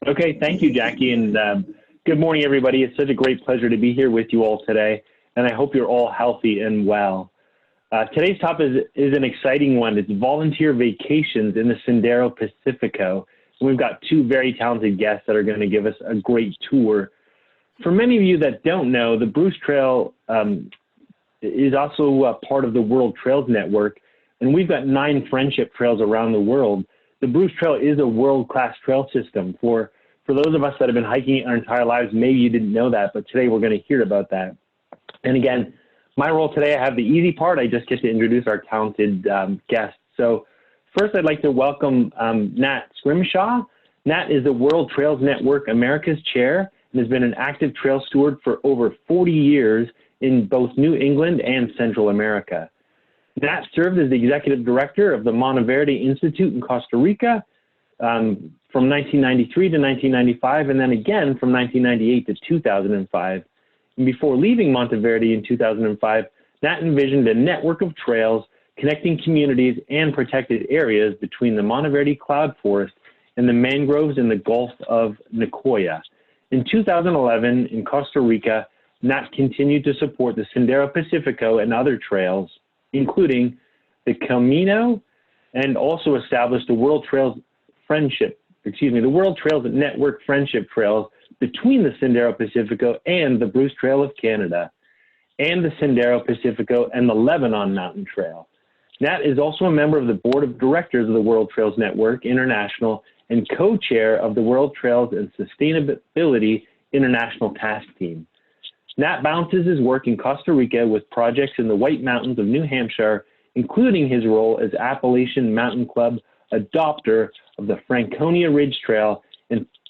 Okay, thank you, Jackie, and good morning, everybody. It's such a great pleasure to be here with you all today, and I hope you're all healthy and well. Today's topic is an exciting one. It's volunteer vacations in the Sendero Pacifico. And we've got two very talented guests that are going to give us a great tour. For many of you that don't know, the Bruce Trail is also part of the World Trails Network, and we've got 9 friendship trails around the world. The Bruce Trail is a world-class trail system. For those of us that have been hiking our entire lives, maybe you didn't know that, but today we're going to hear about that. And again, my role today, I have the easy part. I just get to introduce our talented guests. So first, I'd like to welcome Nat Scrimshaw. Nat is the World Trails Network America's chair and has been an active trail steward for over 40 years in both New England and Central America. Nat served as the executive director of the Monteverde Institute in Costa Rica from 1993 to 1995, and then again from 1998 to 2005. And before leaving Monteverde in 2005, Nat envisioned a network of trails connecting communities and protected areas between the Monteverde cloud forest and the mangroves in the Gulf of Nicoya. In 2011, in Costa Rica, Nat continued to support the Sendero Pacifico and other trails, including the Camino, and also established the World Trails Network Friendship Trails between the Sendero Pacifico and the Bruce Trail of Canada, and the Sendero Pacifico and the Lebanon Mountain Trail. Nat is also a member of the board of directors of the World Trails Network International and co-chair of the World Trails and Sustainability International Task Team. Nat balances his work in Costa Rica with projects in the White Mountains of New Hampshire, including his role as Appalachian Mountain Club adopter of the Franconia Ridge Trail,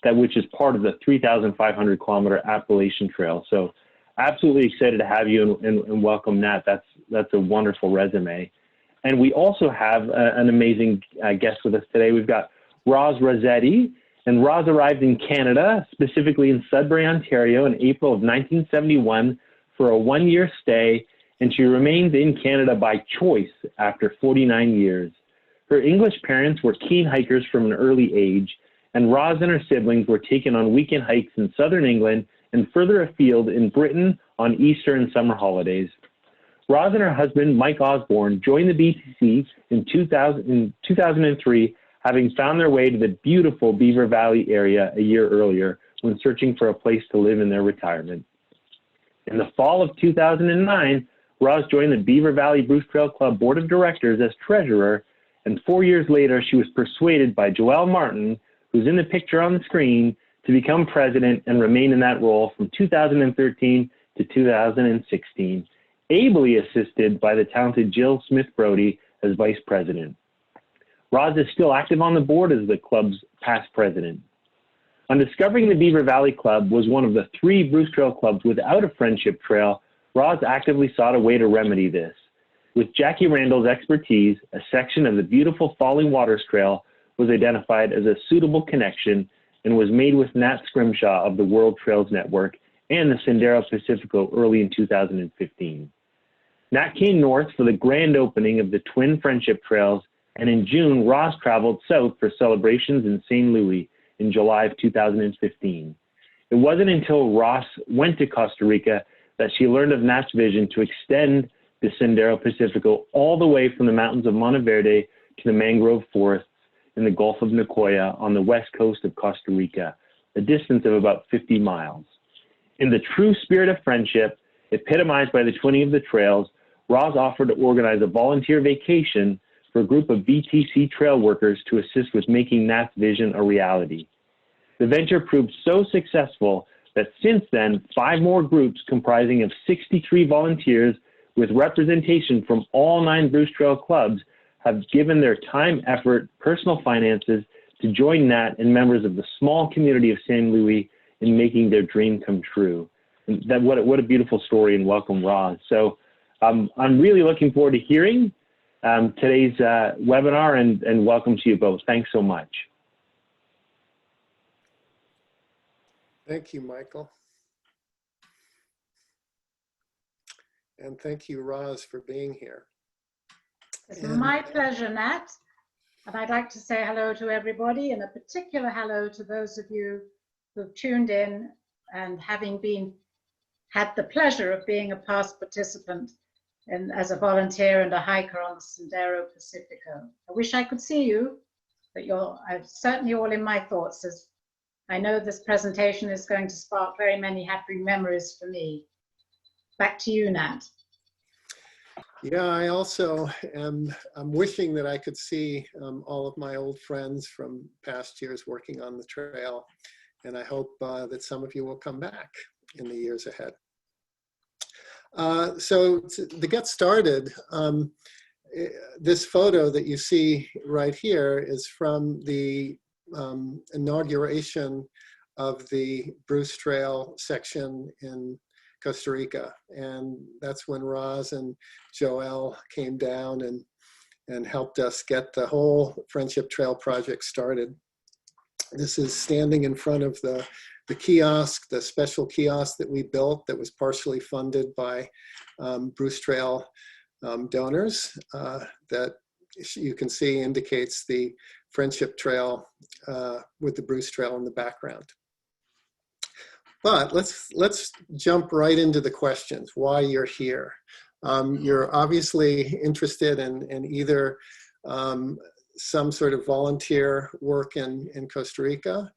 which is part of the 3,500 kilometer Appalachian Trail. So absolutely excited to have you and welcome Nat. That's a wonderful resume. And we also have an amazing guest with us today. We've got Rossetti. And Roz arrived in Canada, specifically in Sudbury, Ontario, in April of 1971 for a 1-year stay, and she remains in Canada by choice after 49 years. Her English parents were keen hikers from an early age, and Roz and her siblings were taken on weekend hikes in southern England and further afield in Britain on Easter and summer holidays. Roz and her husband, Mike Osborne, joined the BTC in 2003, having found their way to the beautiful Beaver Valley area a year earlier when searching for a place to live in their retirement. In the fall of 2009, Roz joined the Beaver Valley Bruce Trail Club Board of Directors as treasurer, and 4 years later, she was persuaded by Joelle Martin, who's in the picture on the screen, to become president and remain in that role from 2013 to 2016, ably assisted by the talented Jill Smith-Brody as vice president. Roz is still active on the board as the club's past president. On discovering the Beaver Valley Club was one of the 3 Bruce Trail clubs without a friendship trail, Roz actively sought a way to remedy this. With Jackie Randall's expertise, a section of the beautiful Falling Waters Trail was identified as a suitable connection and was made with Nat Scrimshaw of the World Trails Network and the Sendero Pacifico early in 2015. Nat came north for the grand opening of the twin friendship trails, and in June, Roz traveled south for celebrations in St. Louis in July of 2015. It wasn't until Roz went to Costa Rica that she learned of Nat's vision to extend the Sendero Pacifico all the way from the mountains of Monteverde to the mangrove forests in the Gulf of Nicoya on the west coast of Costa Rica, a distance of about 50 miles. In the true spirit of friendship, epitomized by the twinning of the trails, Roz offered to organize a volunteer vacation for a group of BTC trail workers to assist with making Nat's vision a reality. The venture proved so successful that since then, 5 more groups comprising of 63 volunteers with representation from all 9 Bruce Trail clubs have given their time, effort, personal finances to join Nat and members of the small community of St. Louis in making their dream come true. And what a beautiful story, and welcome, Roz. So I'm really looking forward to hearing today's webinar, and welcome to you both. Thanks so much. Thank you, Michael. And thank you, Roz, for being here. It's my pleasure, Nat. And I'd like to say hello to everybody, and a particular hello to those of you who've tuned in and having had the pleasure of being a past participant as a volunteer and a hiker on the Sendero Pacifico. I wish I could see you, but you're certainly all in my thoughts, as I know this presentation is going to spark very many happy memories for me. Back to you, Nat. Yeah, I also I'm wishing that I could see all of my old friends from past years working on the trail. And I hope that some of you will come back in the years ahead. So to get started, this photo that you see right here is from the inauguration of the Bruce Trail section in Costa Rica. And that's when Roz and Joelle came down and helped us get the whole Friendship Trail project started. This is standing in front of the kiosk, the special kiosk that we built that was partially funded by Bruce Trail donors that you can see indicates the Friendship Trail with the Bruce Trail in the background. But let's jump right into the questions, why you're here. You're obviously interested in either some sort of volunteer work in Costa Rica,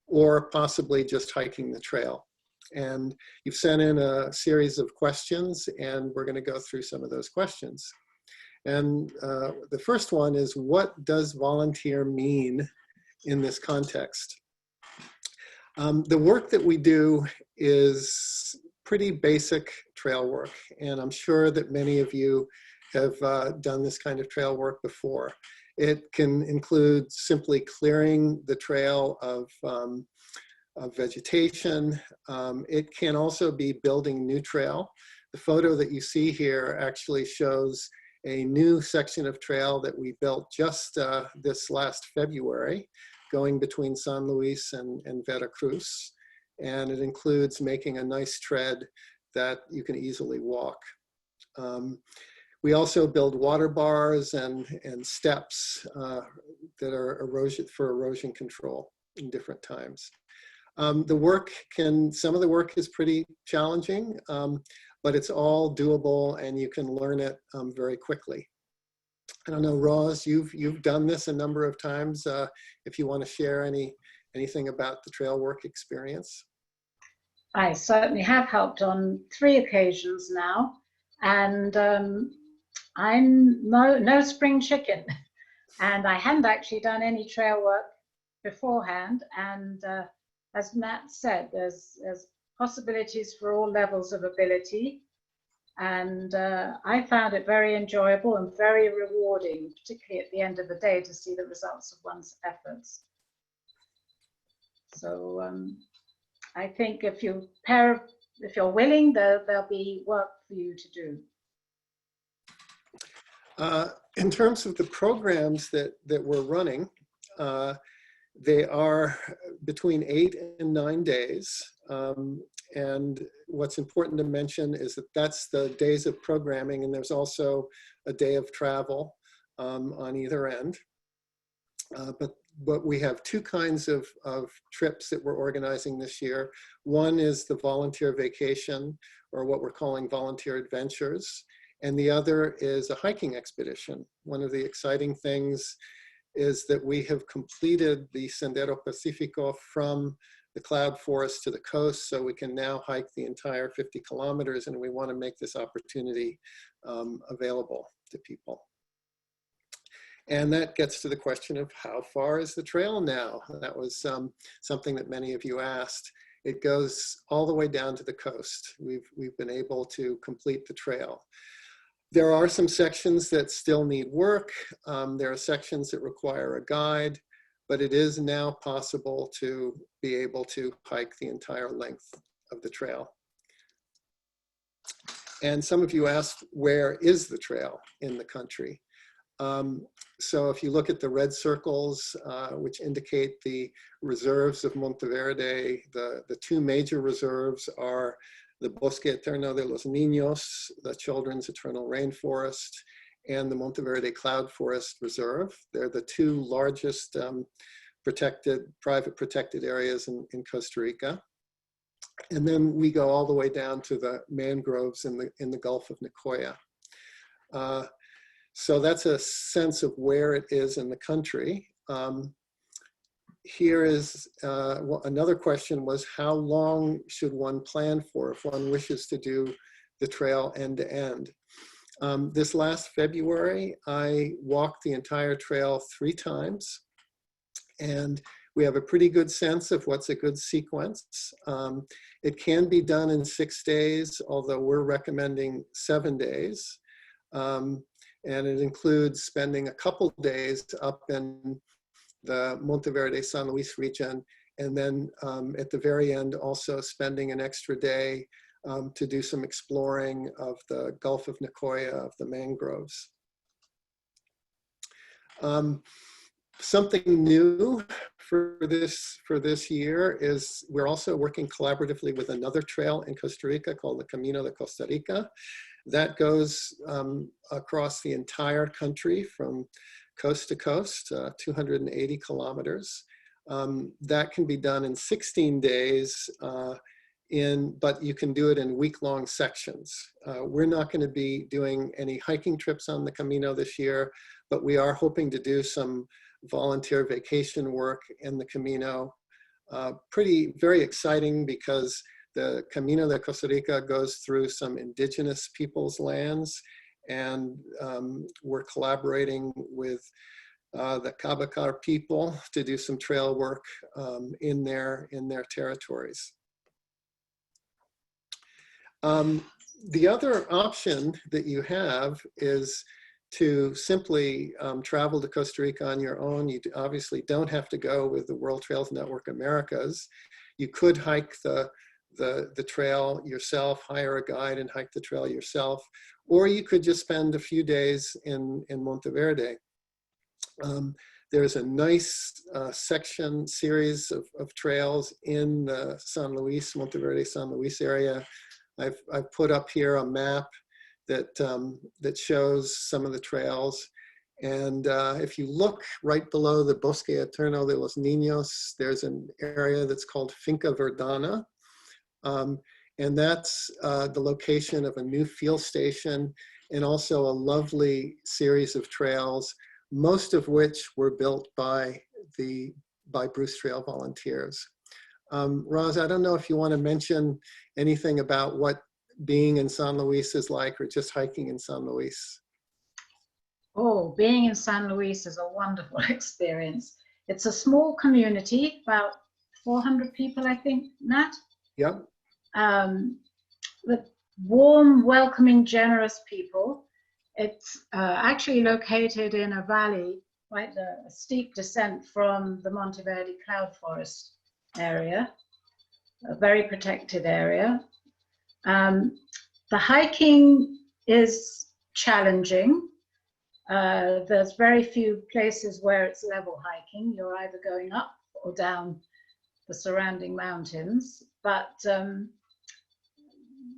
or possibly just hiking the trail. And you've sent in a series of questions, and we're going to go through some of those questions. And the first one is, what does volunteer mean in this context? The work that we do is pretty basic trail work, and I'm sure that many of you have done this kind of trail work before. It can include simply clearing the trail of vegetation. It can also be building new trail. The photo that you see here actually shows a new section of trail that we built just this last February, going between San Luis and Veracruz. And it includes making a nice tread that you can easily walk. We also build water bars and steps that are for erosion control in different times. Some of the work is pretty challenging, but it's all doable and you can learn it very quickly. I don't know, Roz, you've done this a number of times. If you want to share anything about the trail work experience. I certainly have helped on 3 occasions now, and I'm no spring chicken, and I hadn't actually done any trail work beforehand. And as Matt said, there's possibilities for all levels of ability. And I found it very enjoyable and very rewarding, particularly at the end of the day, to see the results of one's efforts. So I think if you're willing, there'll be work for you to do. In terms of the programs that we're running, they are between 8 and 9 days. And what's important to mention is that that's the days of programming, and there's also a day of travel on either end. But we have 2 kinds of trips that we're organizing this year. One is the volunteer vacation, or what we're calling volunteer adventures. And the other is a hiking expedition. One of the exciting things is that we have completed the Sendero Pacifico from the cloud forest to the coast, so we can now hike the entire 50 kilometers, and we want to make this opportunity available to people. And that gets to the question of how far is the trail now? That was something that many of you asked. It goes all the way down to the coast. We've been able to complete the trail. There are some sections that still need work. There are sections that require a guide, but it is now possible to be able to hike the entire length of the trail. And some of you asked, where is the trail in the country? So if you look at the red circles, which indicate the reserves of Monteverde, the 2 major reserves are the Bosque Eterno de los Niños, the Children's Eternal Rainforest, and the Monteverde Cloud Forest Reserve. They're the two largest private protected areas in Costa Rica. And then we go all the way down to the mangroves in the Gulf of Nicoya. So that's a sense of where it is in the country. Here is another question was, how long should one plan for if one wishes to do the trail end to end? This last February, I walked the entire trail 3 times, and we have a pretty good sense of what's a good sequence. It can be done in 6 days, although we're recommending 7 days. And it includes spending a couple days up in the Monteverde San Luis region, and then at the very end also spending an extra day to do some exploring of the Gulf of Nicoya, of the mangroves. Something new for this year is we're also working collaboratively with another trail in Costa Rica called the Camino de Costa Rica. That goes across the entire country from coast to coast, 280 kilometers. That can be done in 16 days, but you can do it in week-long sections. We're not going to be doing any hiking trips on the Camino this year, but we are hoping to do some volunteer vacation work in the Camino. Very exciting because the Camino de Costa Rica goes through some indigenous people's lands, and we're collaborating with the Cabacar people to do some trail work in their territories. The other option that you have is to simply travel to Costa Rica on your own. You obviously don't have to go with the World Trails Network Americas. You could hike the trail yourself, hire a guide and hike the trail yourself, or you could just spend a few days in Monteverde. There's a nice series of trails in the Monteverde San Luis area. I've put up here a map that shows some of the trails. And if you look right below the Bosque Eterno de los Niños, there's an area that's called Finca Verdana. And that's the location of a new fuel station and also a lovely series of trails, most of which were built by Bruce Trail volunteers. Roz, I don't know if you want to mention anything about what being in San Luis is like, or just hiking in San Luis. Oh, being in San Luis is a wonderful experience. It's a small community, about 400 people, I think, Nat? Yep. With warm, welcoming, generous people. It's actually located in a valley, quite a steep descent from the Monteverde Cloud Forest area, a very protected area. The hiking is challenging. There's very few places where it's level hiking. You're either going up or down the surrounding mountains, but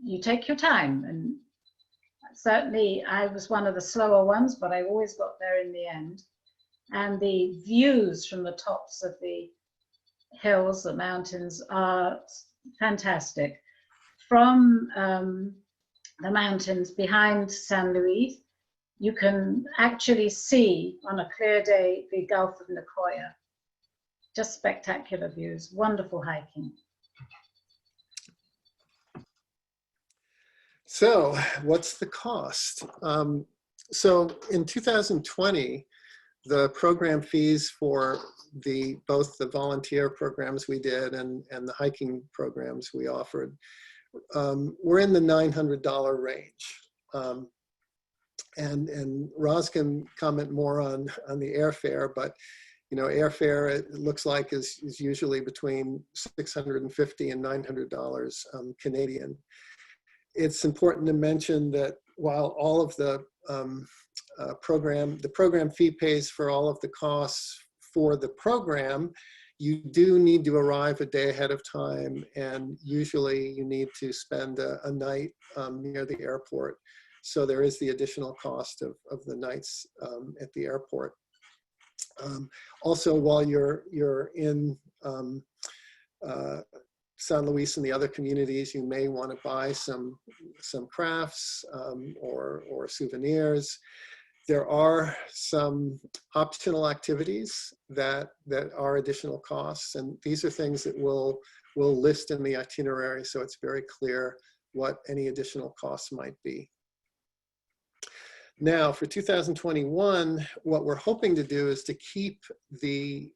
you take your time. And certainly I was one of the slower ones, but I always got there in the end. And the views from the tops of the hills, the mountains, are fantastic. From the mountains behind San Luis, you can actually see on a clear day the Gulf of Nicoya. Just spectacular views, wonderful hiking. So what's the cost? So in 2020, the program fees for both the volunteer programs we did and the hiking programs we offered were in the $900 range. And Roz can comment more on the airfare, but airfare, it looks like is usually between $650 and $900 Canadian. It's important to mention that while all of the program fee pays for all of the costs for the program, you do need to arrive a day ahead of time, and usually you need to spend a night near the airport. So there is the additional cost of the nights at the airport. Also, while you're in San Luis and the other communities, you may want to buy some crafts or souvenirs. There are some optional activities that are additional costs, and these are things that we'll list in the itinerary, so it's very clear what any additional costs might be. Now, for 2021, what we're hoping to do is to keep the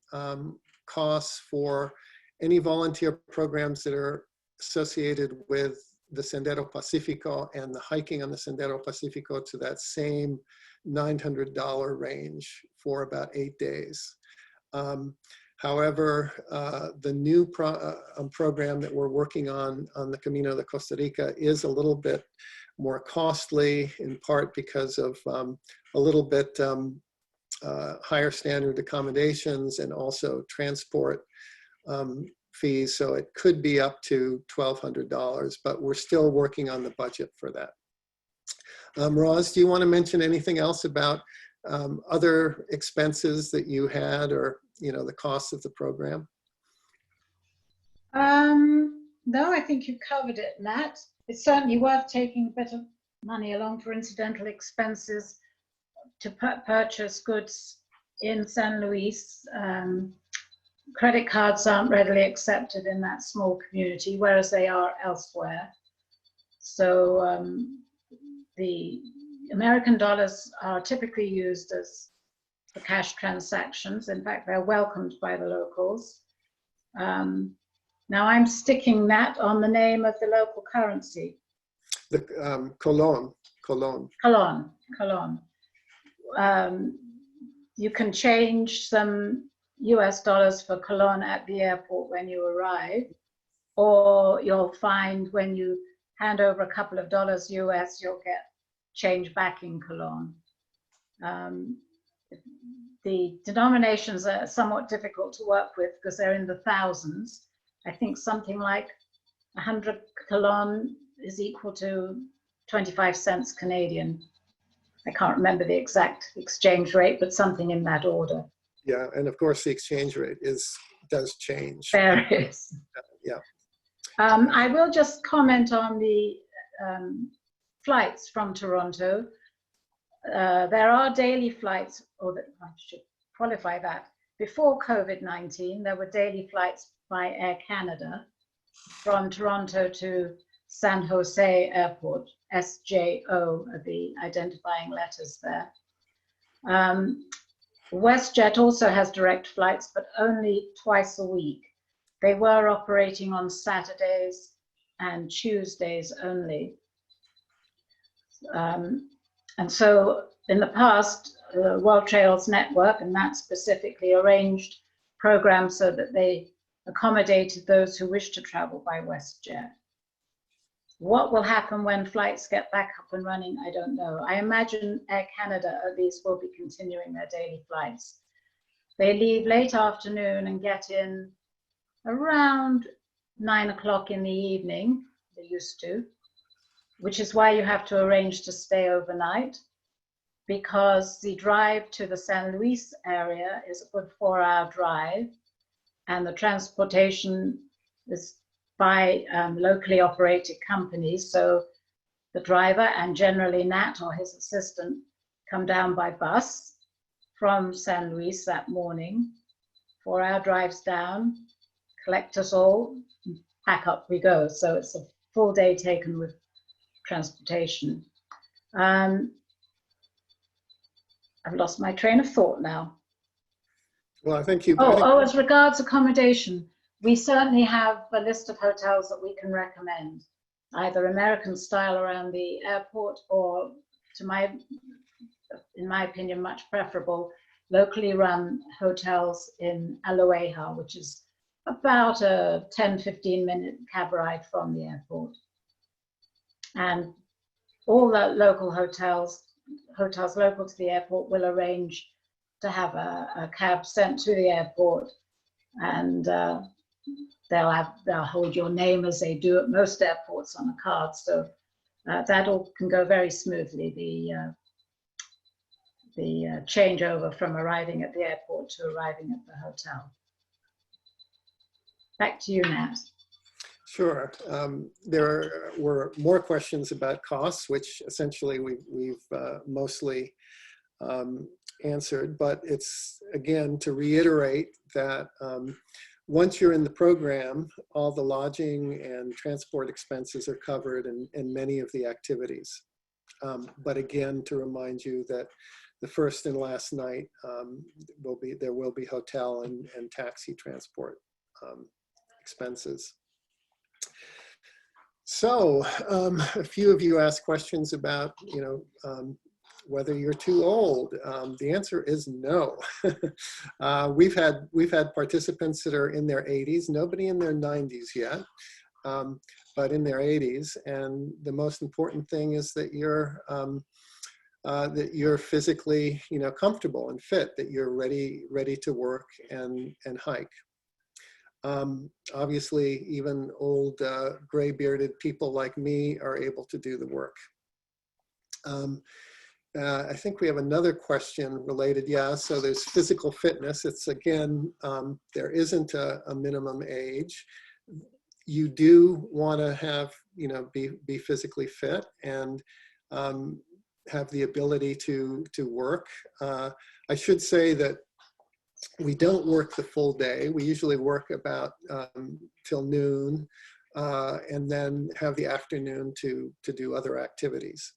costs for any volunteer programs that are associated with the Sendero Pacifico and the hiking on the Sendero Pacifico to that same $900 range for about 8 days. However, the new program that we're working on the Camino de Costa Rica is a little bit more costly, in part because of a little bit higher standard accommodations and also transport fees. So it could be up to $1,200, but we're still working on the budget for that. Roz, do you want to mention anything else about other expenses that you had, or the cost of the program? No, I think you covered it, Matt. It's certainly worth taking a bit of money along for incidental expenses to purchase goods in San Luis. Credit cards aren't readily accepted in that small community, whereas they are elsewhere. So the American dollars are typically used as for cash transactions. In fact, they're welcomed by the locals. Now I'm sticking that on the name of the local currency. The colon. You can change some US dollars for colon at the airport when you arrive, or you'll find when you hand over a couple of dollars US, you'll get change back in colon. The denominations are somewhat difficult to work with because they're in the thousands. I think something like 100 colon is equal to 25 cents Canadian. I can't remember the exact exchange rate, but something in that order. Yeah, and of course the exchange rate does change. Varies. Yeah. I will just comment on the flights from Toronto. There are daily flights, or I should qualify that. Before COVID-19, there were daily flights by Air Canada from Toronto to San Jose Airport. SJO are the identifying letters there. WestJet also has direct flights, but only twice a week. They were operating on Saturdays and Tuesdays only. And so in the past, the World Trails Network, and that specifically, arranged programs so that they accommodated those who wish to travel by WestJet. What will happen when flights get back up and running, I don't know. I imagine Air Canada at least will be continuing their daily flights. They leave late afternoon and get in around 9 o'clock in the evening, they used to, which is why you have to arrange to stay overnight, because the drive to the San Luis area is a good 4-hour drive, and the transportation is by locally operated companies. So the driver, and generally Nat or his assistant, come down by bus from San Luis that morning, 4-hour drives down, collect us all, and pack up we go. So it's a full day taken with transportation. I've lost my train of thought now. Well, I think you. As regards accommodation, we certainly have a list of hotels that we can recommend, either American style around the airport, or, in my opinion, much preferable, locally run hotels in Aloeja, which is about a 10-15 minute cab ride from the airport. And all the local hotels local to the airport will arrange to have a cab sent to the airport, and they'll hold your name, as they do at most airports, on a card, so that all can go very smoothly, the changeover from arriving at the airport to arriving at the hotel. Back to you, Nat. Sure. There were more questions about costs, which essentially we've mostly answered, but it's, again, to reiterate that once you're in the program, all the lodging and transport expenses are covered in many of the activities. But again, to remind you that the first and last night there will be hotel and taxi transport expenses. So a few of you asked questions about, whether you're too old. The answer is no. We've had participants that are in their 80s, nobody in their 90s yet, but in their 80s. And the most important thing is that you're physically, comfortable and fit, that you're ready to work and hike. Obviously, even old gray-bearded people like me are able to do the work. I think we have another question related. Yeah, so there's physical fitness. It's, again, there isn't a minimum age. You do want to have, be physically fit and have the ability to work. I should say that we don't work the full day. We usually work about till noon and then have the afternoon to do other activities.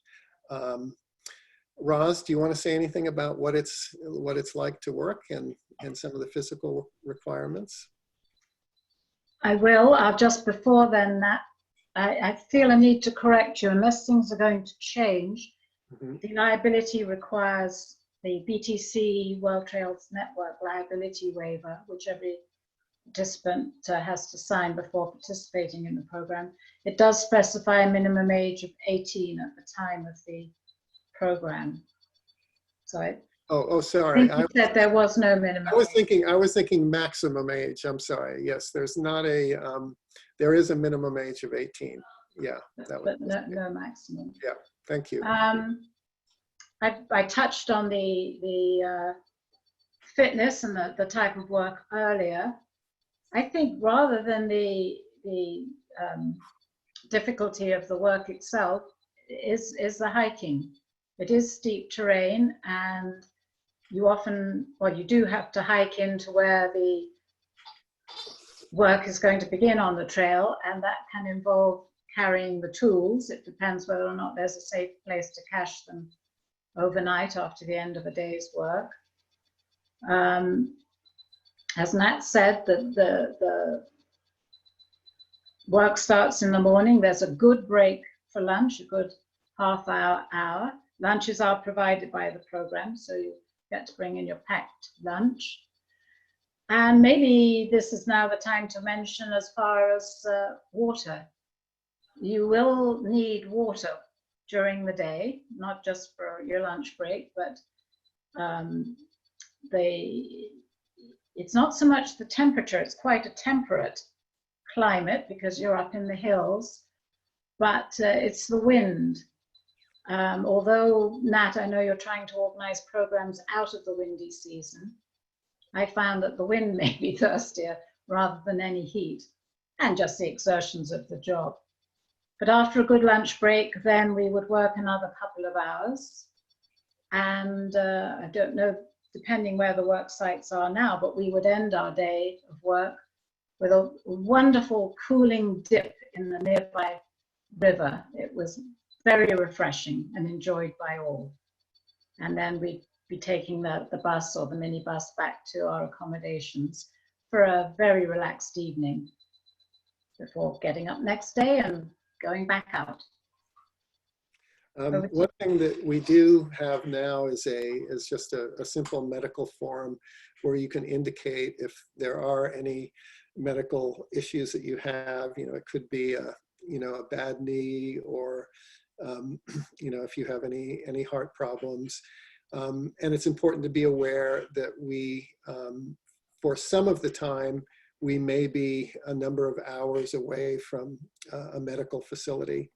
Roz, do you want to say anything about what it's like to work and some of the physical requirements? I will. Just before then, Nat, I feel a need to correct you. Unless things are going to change, the liability requires the BTC World Trails Network liability waiver, which every participant has to sign before participating in the program. It does specify a minimum age of 18 at the time of the program. So sorry. I think you said there was no minimum. I was thinking maximum age. I'm sorry. Yes, there's not a. There is a minimum age of 18. Yeah, but no maximum. Yeah. Thank you. I touched on the fitness and the type of work earlier. I think rather than the difficulty of the work itself is the hiking. It is steep terrain, and you do have to hike into where the work is going to begin on the trail, and that can involve carrying the tools. It depends whether or not there's a safe place to cache them overnight after the end of a day's work. As Nat said, the work starts in the morning. There's a good break for lunch, a good half-hour. Lunches are provided by the program, so you get to bring in your packed lunch. And maybe this is now the time to mention, as far as water. You will need water during the day, not just for your lunch break, but it's not so much the temperature. It's quite a temperate climate because you're up in the hills, but it's the wind. Although, Nat, I know you're trying to organize programs out of the windy season, I found that the wind made me thirstier rather than any heat, and just the exertions of the job. But after a good lunch break, then we would work another couple of hours. And I don't know, depending where the work sites are now, but we would end our day of work with a wonderful cooling dip in the nearby river. It was very refreshing and enjoyed by all. And then we'd be taking the bus or the minibus back to our accommodations for a very relaxed evening before getting up next day and going back out. One thing that we do have now is just a simple medical form where you can indicate if there are any medical issues that you have. It could be a bad knee, or if you have any heart problems. And it's important to be aware that we, for some of the time, we may be a number of hours away from a medical facility.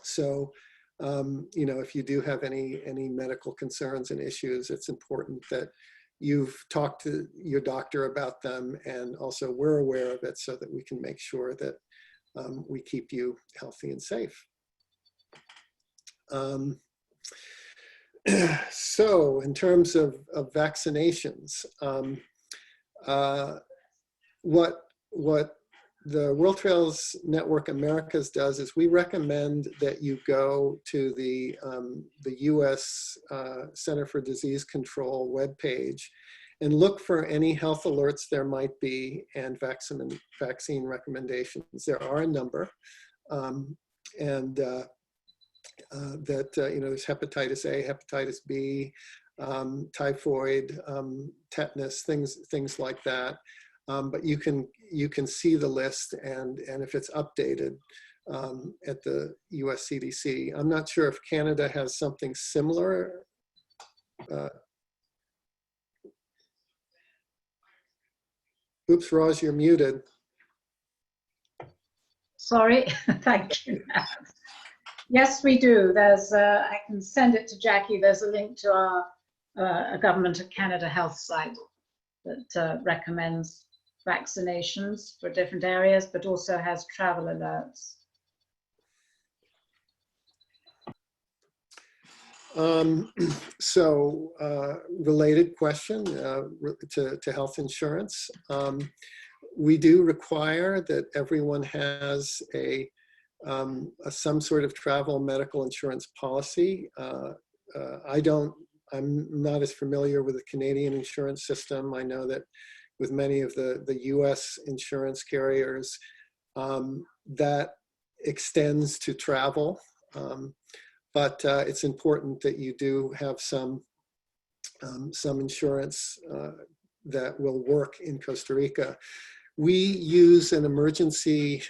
So, you know, if you do have any medical concerns and issues, it's important that you've talked to your doctor about them, and also we're aware of it so that we can make sure that we keep you healthy and safe. So in terms of vaccinations, what the World Trails Network Americas does is we recommend that you go to the US Center for Disease Control webpage and look for any health alerts there might be and vaccine recommendations. There are a number, that, you know, there's hepatitis A, hepatitis B, typhoid, tetanus, things like that. But you can see the list, and if it's updated at the US CDC. I'm not sure if Canada has something similar. Oops, Roz, you're muted. Sorry, thank you. Yes, we do. There's, I can send it to Jackie. There's a link to our a Government of Canada health site that recommends vaccinations for different areas, but also has travel alerts. Related question to health insurance. We do require that everyone has some sort of travel medical insurance policy. I'm not as familiar with the Canadian insurance system. I know that with many of the US insurance carriers, that extends to travel. But it's important that you do have some insurance that will work in Costa Rica. We use an emergency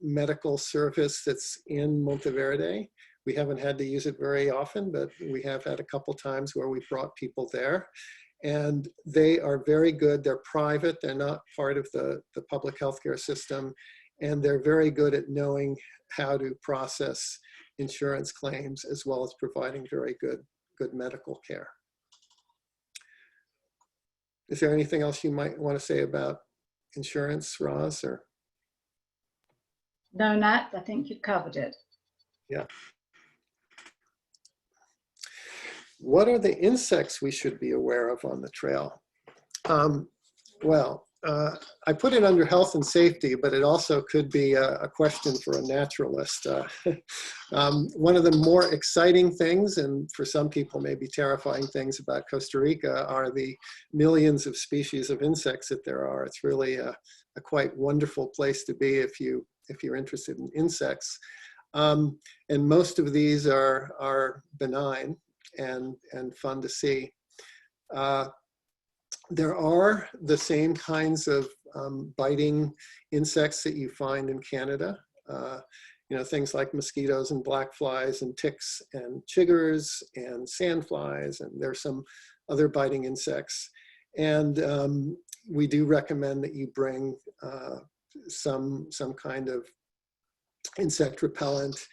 medical service that's in Monteverde. We haven't had to use it very often, but we have had a couple times where we brought people there. And they are very good. They're private. They're not part of the public healthcare system. And they're very good at knowing how to process insurance claims, as well as providing very good medical care. Is there anything else you might want to say about insurance, Roz? Or? No, Nat, I think you covered it. Yeah. What are the insects we should be aware of on the trail? I put it under health and safety, but it also could be a question for a naturalist. One of the more exciting things, and for some people maybe terrifying things about Costa Rica, are the millions of species of insects that there are. It's really a quite wonderful place to be if you're interested in insects. And most of these are benign and fun to see. There are the same kinds of biting insects that you find in Canada. You know, things like mosquitoes and black flies and ticks and chiggers and sandflies, and there's some other biting insects. And we do recommend that you bring some kind of insect repellent.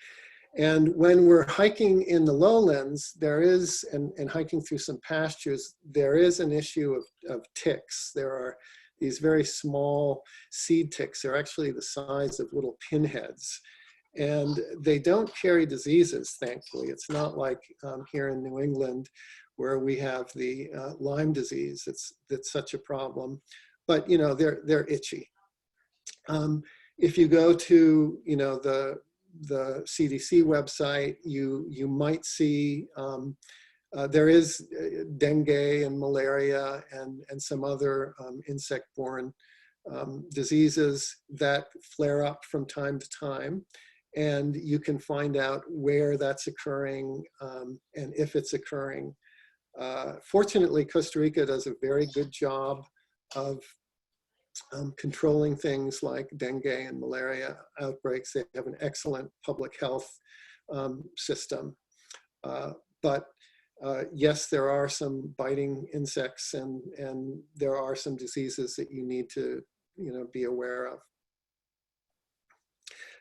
And when we're hiking in the lowlands, there is, and hiking through some pastures, there is an issue of ticks. There are these very small seed ticks. They're actually the size of little pinheads. And they don't carry diseases, thankfully. It's not like here in New England where we have the Lyme disease. That's such a problem. But, you know, they're itchy. If you go to, you know, the CDC website, you might see there is dengue and malaria and some other insect-borne diseases that flare up from time to time. And you can find out where that's occurring and if it's occurring. Fortunately, Costa Rica does a very good job of controlling things like dengue and malaria outbreaks. They have an excellent public health system. But yes, there are some biting insects and there are some diseases that you need to, you know, be aware of.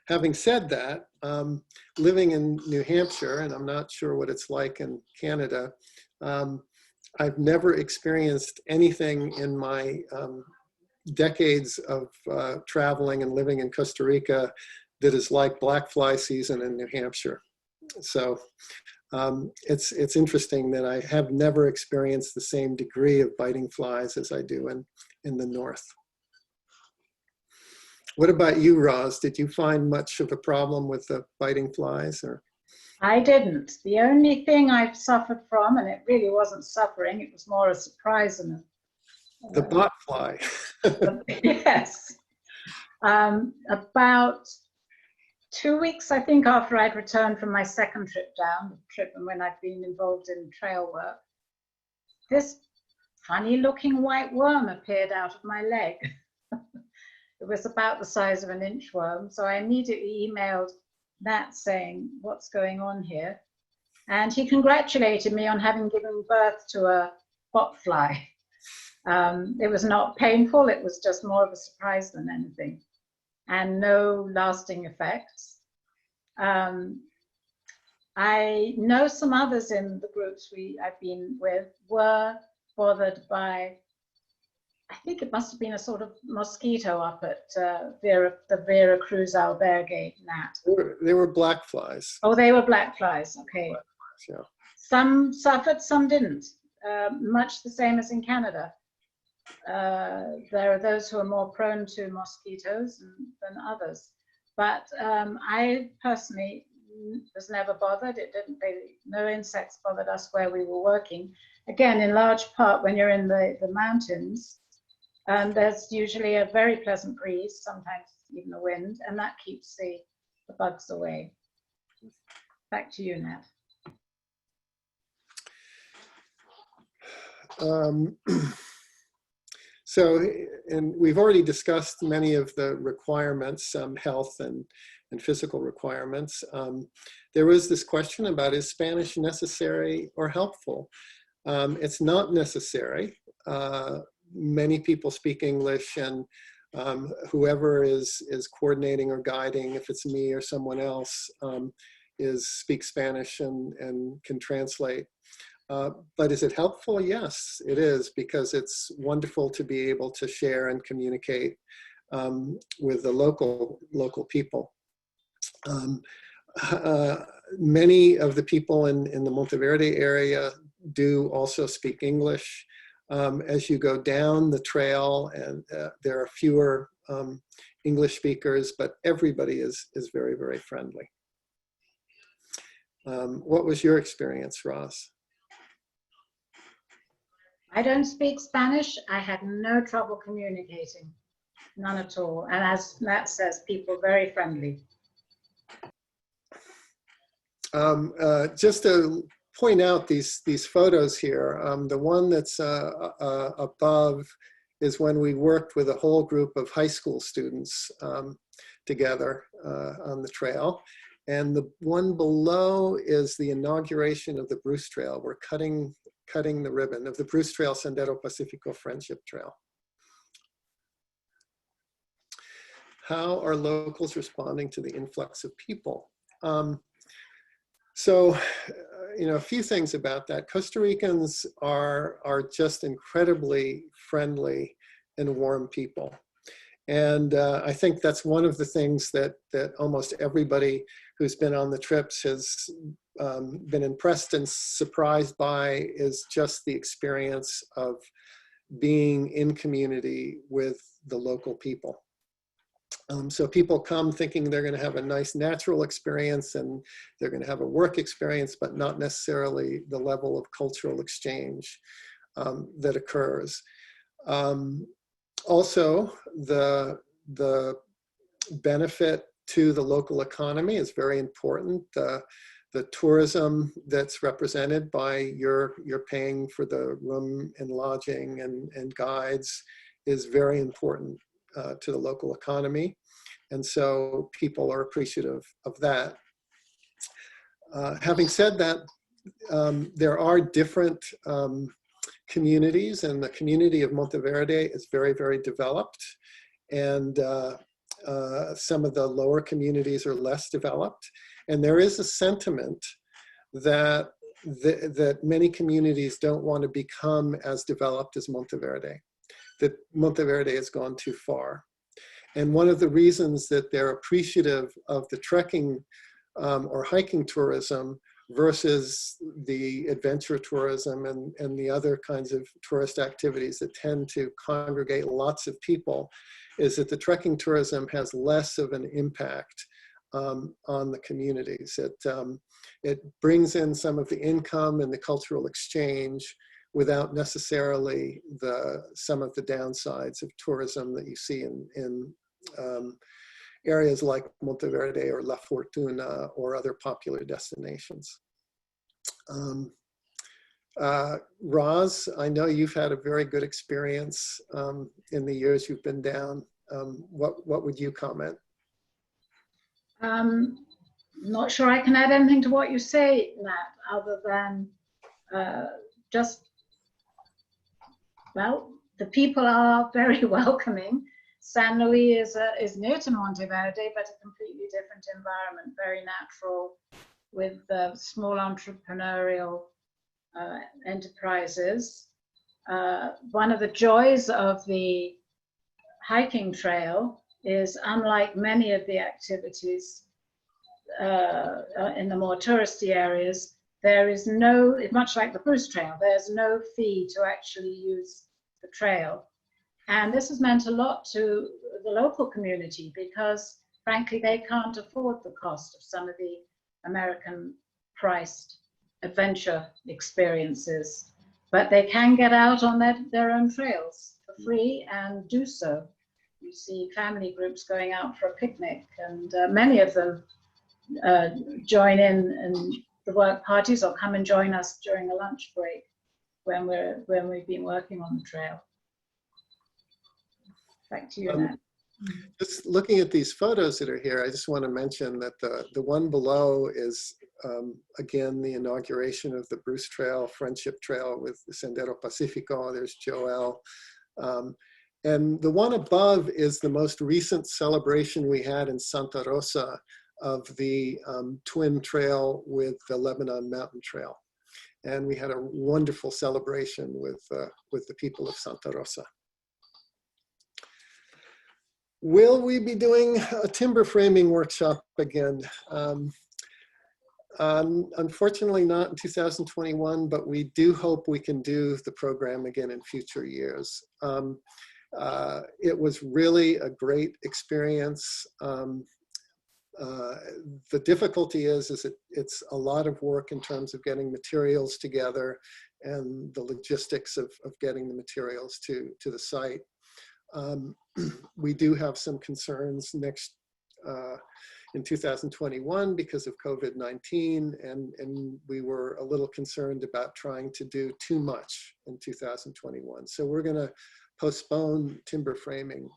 Having said that, living in New Hampshire, and I'm not sure what it's like in Canada, I've never experienced anything in my decades of traveling and living in Costa Rica that is like black fly season in New Hampshire. So it's interesting that I have never experienced the same degree of biting flies as I do in the north. What about you, Roz? Did you find much of a problem with the biting flies? Or? I didn't. The only thing I've suffered from, and it really wasn't suffering, it was more a surprise and the bot fly. yes. About 2 weeks, I think, after I'd returned from my second trip down, the trip and when I'd been involved in trail work, this funny looking white worm appeared out of my leg. It was about the size of an inchworm. So I immediately emailed Nat saying, what's going on here? And he congratulated me on having given birth to a botfly. It was not painful. It was just more of a surprise than anything, and no lasting effects. I know some others in the groups I've been with were bothered by, I think it must have been a sort of mosquito up at the Vera Cruz albergue, Nat. They were black flies. Oh, they were black flies, okay. Black flies, yeah. Some suffered, some didn't, much the same as in Canada. There are those who are more prone to mosquitoes than others. But I personally was never bothered. No insects bothered us where we were working. Again, in large part when you're in the mountains, there's usually a very pleasant breeze, sometimes even a wind, and that keeps the bugs away. Back to you, Nat. So, and we've already discussed many of the requirements, health and physical requirements. There was this question about, is Spanish necessary or helpful? It's not necessary. Many people speak English, and whoever is coordinating or guiding, if it's me or someone else, speaks Spanish and can translate. But is it helpful? Yes, it is, because it's wonderful to be able to share and communicate with the local people. Many of the people in the Monteverde area do also speak English. As you go down the trail, and there are fewer English speakers, but everybody is very, very friendly. What was your experience, Ross? I don't speak Spanish. I had no trouble communicating, none at all. And as Nat says, people very friendly. Just to point out these photos here, the one that's above is when we worked with a whole group of high school students together on the trail. And the one below is the inauguration of the Bruce Trail. We're cutting the ribbon of the Bruce Trail Sendero Pacifico Friendship Trail. How are locals responding to the influx of people? So, a few things about that. Costa Ricans are just incredibly friendly and warm people. And I think that's one of the things that almost everybody who's been on the trips has been impressed and surprised by, is just the experience of being in community with the local people. So people come thinking they're going to have a nice natural experience and they're going to have a work experience, but not necessarily the level of cultural exchange that occurs. Also, the benefit to the local economy is very important. The tourism that's represented by your paying for the room and lodging and guides is very important to the local economy. And so people are appreciative of that. Having said that, there are different communities, and the community of Monteverde is very, very developed. And some of the lower communities are less developed. And there is a sentiment that that many communities don't want to become as developed as Monteverde, that Monteverde has gone too far. And one of the reasons that they're appreciative of the trekking or hiking tourism versus the adventure tourism and the other kinds of tourist activities that tend to congregate lots of people is that the trekking tourism has less of an impact on the communities. It brings in some of the income and the cultural exchange without necessarily some of the downsides of tourism that you see in areas like Monteverde or La Fortuna or other popular destinations. Roz, I know you've had a very good experience in the years you've been down. What would you comment? Not sure I can add anything to what you say, Nat, other than just, well, the people are very welcoming. San Luis is near to Monteverde, but a completely different environment, very natural, with small entrepreneurial enterprises. One of the joys of the hiking trail is, unlike many of the activities in the more touristy areas, there is no, much like the Bruce Trail, there's no fee to actually use the trail. And this has meant a lot to the local community because, frankly, they can't afford the cost of some of the American priced adventure experiences, but they can get out on their own trails for free and do so. You see family groups going out for a picnic, and many of them join in the work parties or come and join us during a lunch break when we've been working on the trail. Back to you, Matt. Just looking at these photos that are here, I just want to mention that the one below is, again, the inauguration of the Bruce Trail, Friendship Trail with the Sendero Pacifico. There's Joel. And the one above is the most recent celebration we had in Santa Rosa of the twin trail with the Lebanon Mountain Trail. And we had a wonderful celebration with the people of Santa Rosa. Will we be doing a timber framing workshop again? Unfortunately not in 2021, but we do hope we can do the program again in future years. It was really a great experience. The difficulty is it's a lot of work in terms of getting materials together and the logistics of getting the materials to the site. We do have some concerns in 2021 because of COVID-19, and we were a little concerned about trying to do too much in 2021. So we're going to postpone timber framing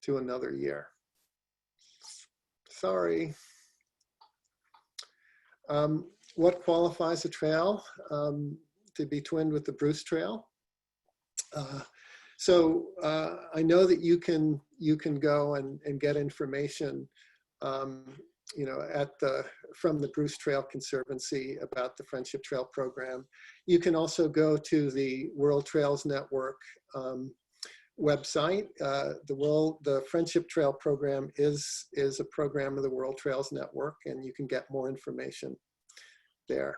to another year. Sorry. What qualifies a trail to be twinned with the Bruce Trail? So I know that you can go and get information, you know, from the Bruce Trail Conservancy about the Friendship Trail program. You can also go to the World Trails Network website. The Friendship Trail program is a program of the World Trails Network, and you can get more information there.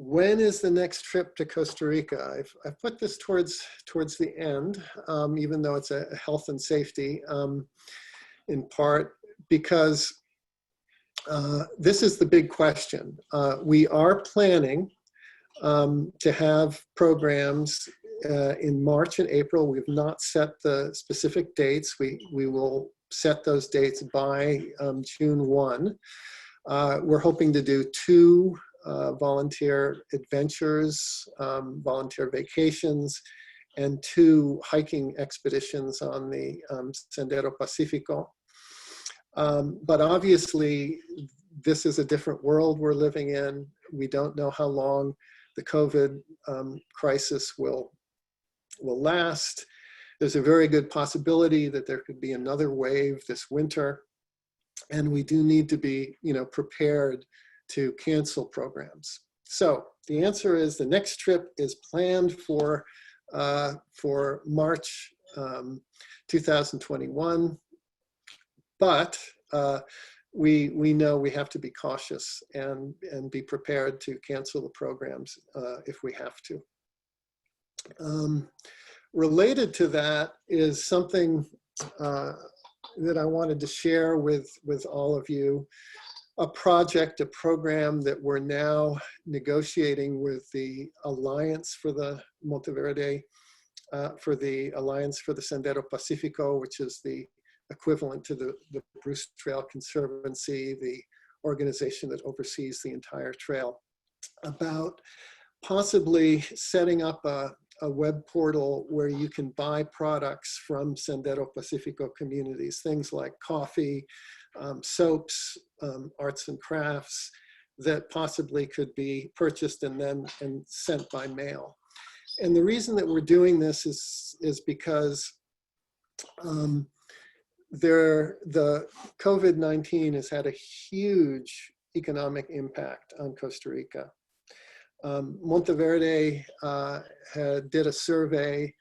When is the next trip to Costa Rica? I've put this towards the end, even though it's a health and safety, in part because this is the big question. We are planning to have programs in March and April. We've not set the specific dates. We will set those dates by June 1. We're hoping to do 2 volunteer adventures, volunteer vacations, and 2 hiking expeditions on the Sendero Pacifico. But obviously, this is a different world we're living in. We don't know how long the COVID crisis will will last. There's a very good possibility that there could be another wave this winter. And we do need to be, prepared to cancel programs. So the answer is the next trip is planned for March 2021, but we know we have to be cautious and be prepared to cancel the programs if we have to. Related to that is something that I wanted to share with all of you, a program that we're now negotiating with the Alliance for the Monteverde, for the Alliance for the Sendero Pacifico, which is the equivalent to the Bruce Trail Conservancy, the organization that oversees the entire trail, about possibly setting up a web portal where you can buy products from Sendero Pacifico communities, things like coffee, soaps, arts and crafts that possibly could be purchased and sent by mail. And the reason that we're doing this is because the COVID-19 has had a huge economic impact on Costa Rica. Monteverde did a survey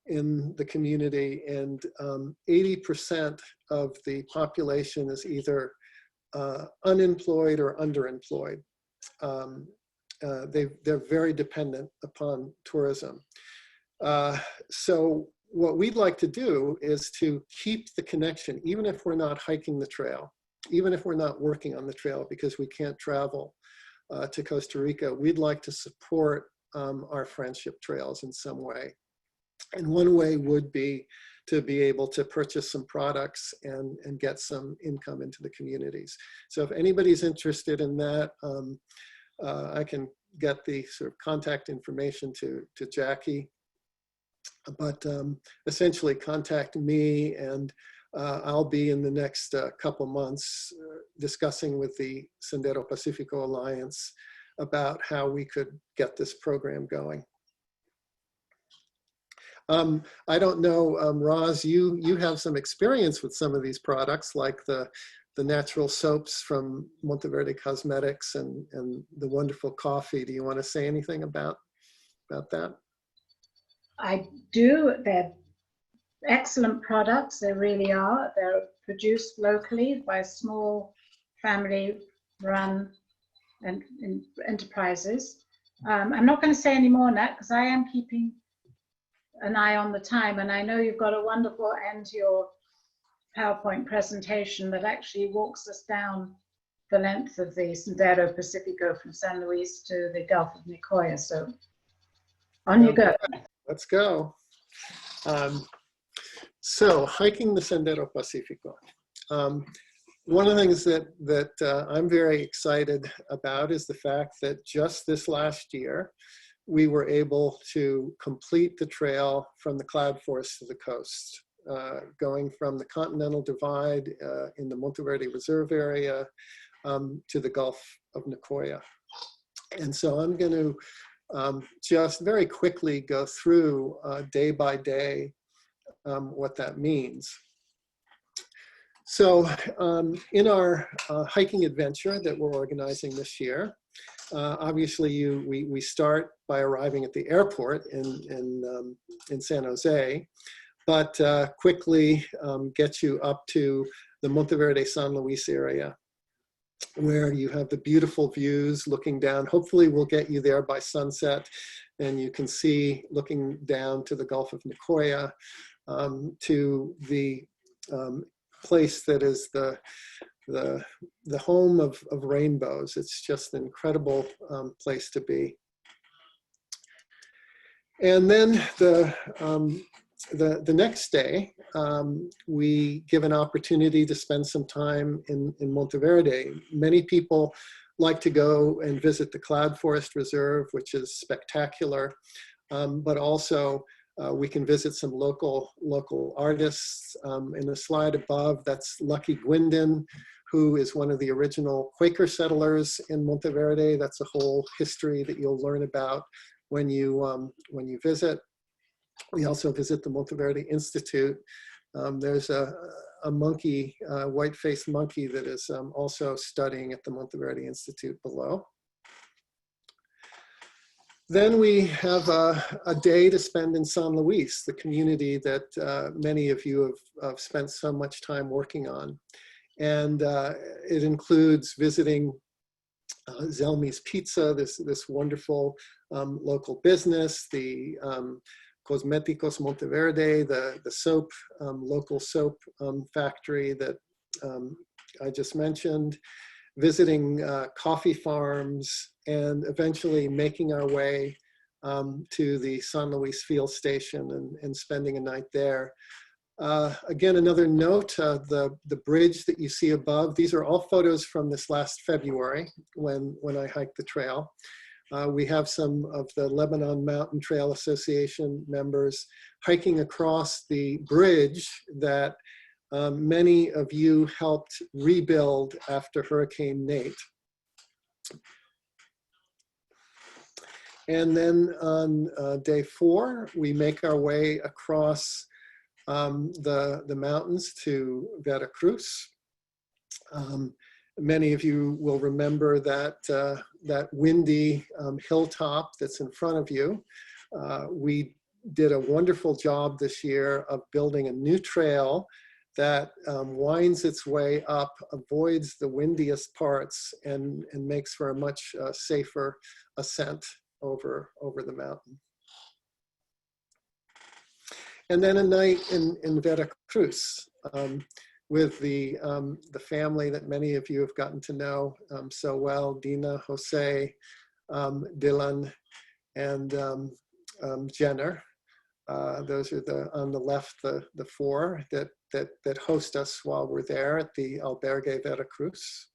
in the community, and 80% of the population is either unemployed or underemployed. They're very dependent upon tourism. So what we'd like to do is to keep the connection, even if we're not hiking the trail, even if we're not working on the trail because we can't travel to Costa Rica. We'd like to support our friendship trails in some way. And one way would be to be able to purchase some products and get some income into the communities. So if anybody's interested in that, I can get the sort of contact information to Jackie. But essentially contact me, and I'll be in the next couple months discussing with the Sendero Pacifico Alliance about how we could get this program going. I don't know, Roz, you have some experience with some of these products, like the natural soaps from Monteverde Cosmetics and the wonderful coffee. Do you want to say anything about that? I do. They're excellent products. They really are. They're produced locally by small family-run enterprises. I'm not going to say any more on that because I am keeping an eye on the time, and I know you've got a wonderful end to your PowerPoint presentation that actually walks us down the length of the Sendero Pacifico from San Luis to the Gulf of Nicoya. So on you go. Let's go. So hiking the Sendero Pacifico. One of the things that I'm very excited about is the fact that just this last year, we were able to complete the trail from the cloud forest to the coast, going from the Continental Divide in the Monteverde Reserve area to the Gulf of Nicoya. And so I'm going to just very quickly go through day by day what that means. So in our hiking adventure that we're organizing this year, obviously we start by arriving at the airport in San Jose, but quickly get you up to the Monteverde San Luis area, where you have the beautiful views looking down. Hopefully we'll get you there by sunset, and you can see looking down to the Gulf of Nicoya, to the place that is the home of rainbows. It's just an incredible place to be. And then the next day, we give an opportunity to spend some time in Monteverde. Many people like to go and visit the Cloud Forest Reserve, which is spectacular, but also we can visit some local artists. In the slide above, that's Lucky Gwindon, who is one of the original Quaker settlers in Monteverde. That's a whole history that you'll learn about when you visit. We also visit the Monteverde Institute. There's a monkey, white-faced monkey that is also studying at the Monteverde Institute below. Then we have a day to spend in San Luis, the community that many of you have spent so much time working on. And it includes visiting Zelmi's Pizza, this wonderful local business, the Cosméticos Monteverde, the soap, local soap factory that I just mentioned, visiting coffee farms, and eventually making our way to the San Luis field station and spending a night there. Again, another note, the bridge that you see above, these are all photos from this last February when I hiked the trail. We have some of the Lebanon Mountain Trail Association members hiking across the bridge that many of you helped rebuild after Hurricane Nate. And then on day 4, we make our way across the mountains to Veracruz. Many of you will remember that, that windy hilltop that's in front of you. We did a wonderful job this year of building a new trail that winds its way up, avoids the windiest parts, and makes for a much safer ascent over the mountain. And then a night in Veracruz with the family that many of you have gotten to know so well, Dina, Jose, Dylan, and Jenner. Those are on the left, the 4 that host us while we're there at the Albergue Veracruz.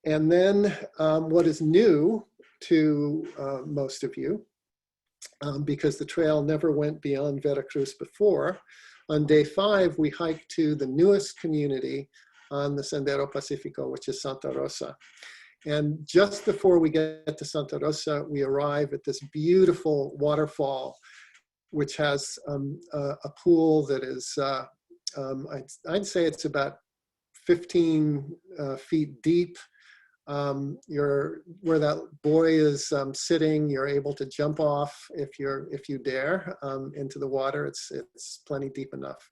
And then what is new to most of you, because the trail never went beyond Veracruz before, on day 5, we hiked to the newest community on the Sendero Pacifico, which is Santa Rosa. And just before we get to Santa Rosa, we arrive at this beautiful waterfall, which has a pool that is, I'd say it's about 15 feet deep. Where that boy is sitting, you're able to jump off if you dare into the water. It's plenty deep enough.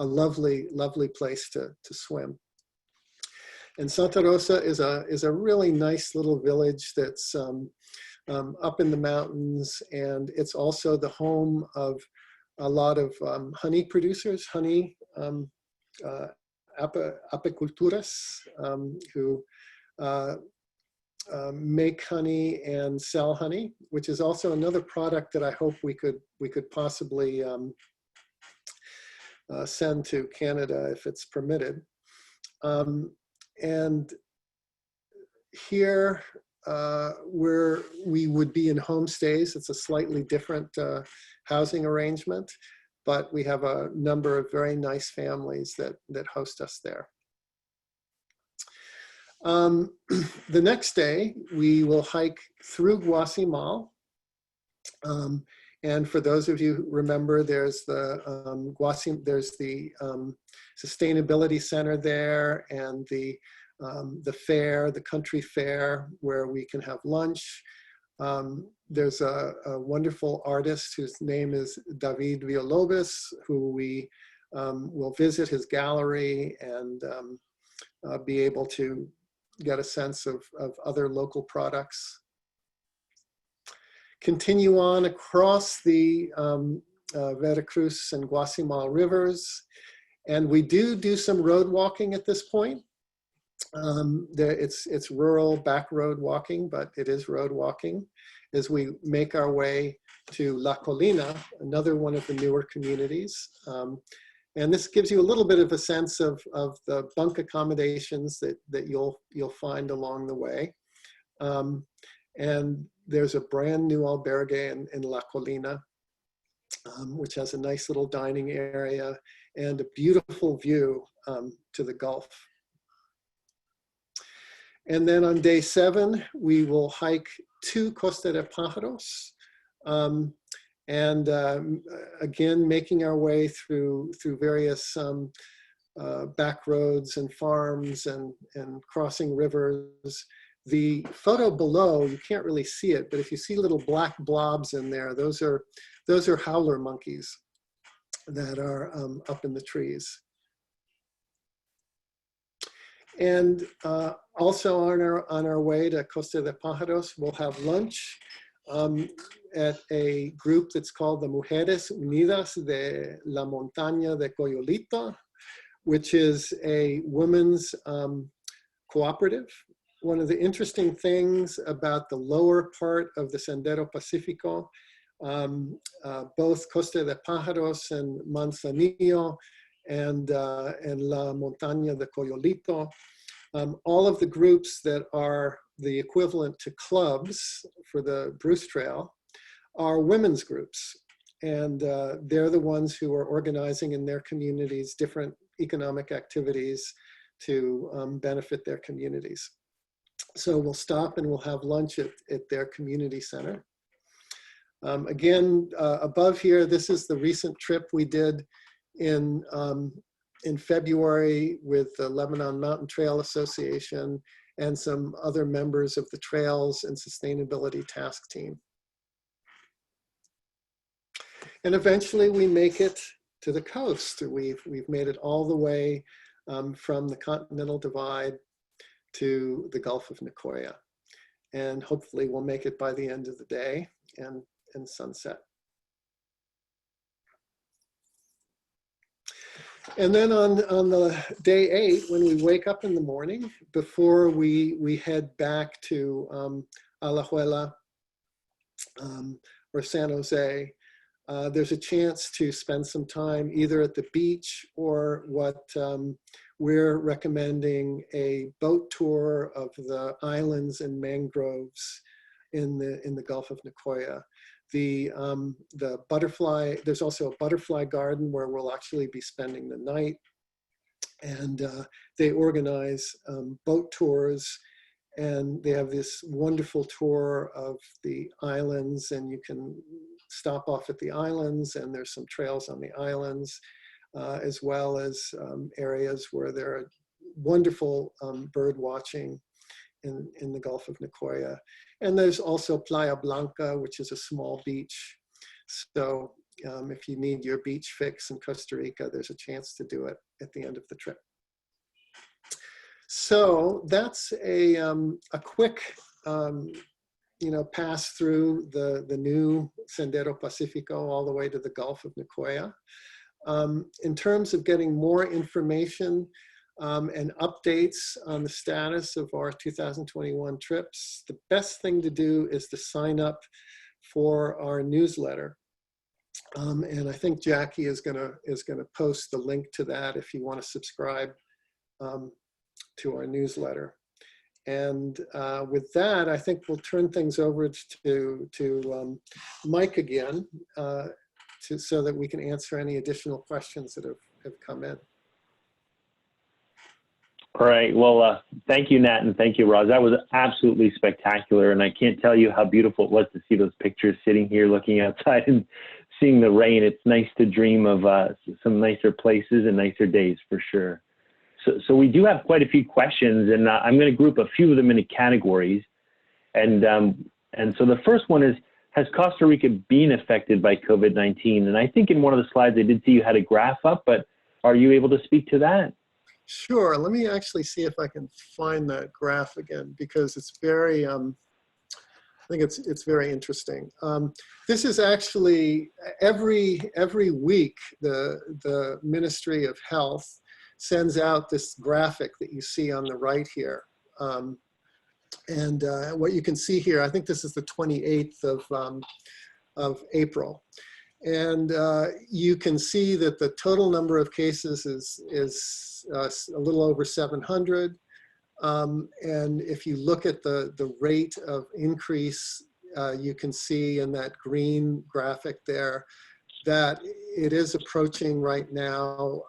A lovely, lovely place to swim. And Santa Rosa is a really nice little village that's up in the mountains, and it's also the home of a lot of honey producers, honey apiculturas, who make honey and sell honey, which is also another product that I hope we could possibly send to Canada if it's permitted. And here where we would be in homestays, it's a slightly different housing arrangement, but we have a number of very nice families that host us there. The next day, we will hike through Guasimal. And for those of you who remember, there's the sustainability center there, and the fair, the country fair, where we can have lunch. There's a wonderful artist whose name is David Villalobos, who we will visit his gallery and be able to get a sense of other local products. Continue on across the Veracruz and Guasimal rivers, and we do some road walking at this point. It's rural back road walking, but it is road walking as we make our way to La Colina, another one of the newer communities. And this gives you a little bit of a sense of the bunk accommodations that you'll find along the way. And there's a brand new albergue in La Colina, which has a nice little dining area and a beautiful view to the Gulf. And then on day 7, we will hike to Costa de Pájaros, And again, making our way through various back roads and farms and crossing rivers. The photo below, you can't really see it, but if you see little black blobs in there, those are howler monkeys that are up in the trees. And also on our way to Costa de Pájaros, we'll have lunch at a group that's called the Mujeres Unidas de la Montaña de Coyolito, which is a women's cooperative. One of the interesting things about the lower part of the Sendero Pacifico, both Costa de Pájaros and Manzanillo and La Montaña de Coyolito, all of the groups that are the equivalent to clubs for the Bruce Trail are women's groups. And they're the ones who are organizing in their communities different economic activities to benefit their communities. So we'll stop and we'll have lunch at their community center. Again, above here, this is the recent trip we did in February with the Lebanon Mountain Trail Association and some other members of the Trails and Sustainability Task Team. And eventually we make it to the coast. We've made it all the way from the Continental Divide to the Gulf of Nicoya. And hopefully we'll make it by the end of the day and sunset. And then on the day 8, when we wake up in the morning, before we head back to Alajuela or San Jose, there's a chance to spend some time either at the beach or what we're recommending a boat tour of the islands and mangroves in the Gulf of Nicoya. The butterfly, there's also a butterfly garden where we'll actually be spending the night. And they organize boat tours, and they have this wonderful tour of the islands, and you can stop off at the islands, and there's some trails on the islands, as well as areas where there are wonderful bird watching in the Gulf of Nicoya. And there's also Playa Blanca, which is a small beach. So if you need your beach fix in Costa Rica, there's a chance to do it at the end of the trip. So that's a quick pass through the new Sendero Pacifico all the way to the Gulf of Nicoya. In terms of getting more information and updates on the status of our 2021 trips, the best thing to do is to sign up for our newsletter. And I think Jackie is gonna post the link to that if you want to subscribe to our newsletter. And with that, I think we'll turn things over to Mike again, so that we can answer any additional questions that have come in. All right. Well, thank you, Nat, and thank you, Roz. That was absolutely spectacular, and I can't tell you how beautiful it was to see those pictures sitting here looking outside and seeing the rain. It's nice to dream of some nicer places and nicer days for sure. So we do have quite a few questions, and I'm going to group a few of them into categories. And so the first one is, has Costa Rica been affected by COVID-19? And I think in one of the slides I did see you had a graph up, but are you able to speak to that? Sure. Let me actually see if I can find that graph again, because it's very, I think it's very interesting. This is actually every week the Ministry of Health sends out this graphic that you see on the right here. And what you can see here, I think this is the 28th of April. And you can see that the total number of cases is a little over 700. And if you look at the rate of increase, you can see in that green graphic there that it is approaching right now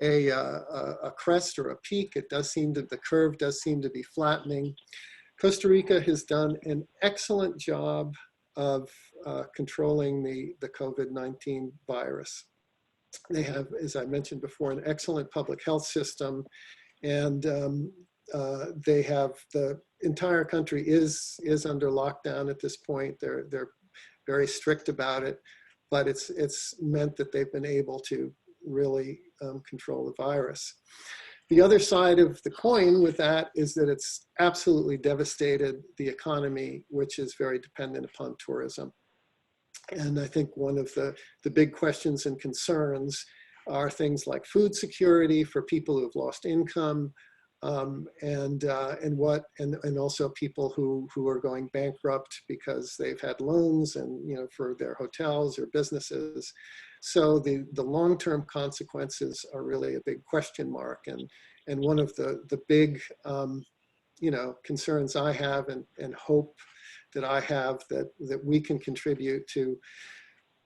a crest or a peak. It does seem to, the curve does seem to be flattening. Costa Rica has done an excellent job of controlling the COVID-19 virus. They have, as I mentioned before, an excellent public health system, and they have, the entire country is under lockdown at this point. They're very strict about it, but it's meant that they've been able to really control the virus. The other side of the coin with that is that it's absolutely devastated the economy, which is very dependent upon tourism. And I think one of the big questions and concerns are things like food security for people who've lost income, and also people who are going bankrupt because they've had loans and, you know, for their hotels or businesses. So the long-term consequences are really a big question mark, and one of the big you know, concerns I have and hope that I have that we can contribute to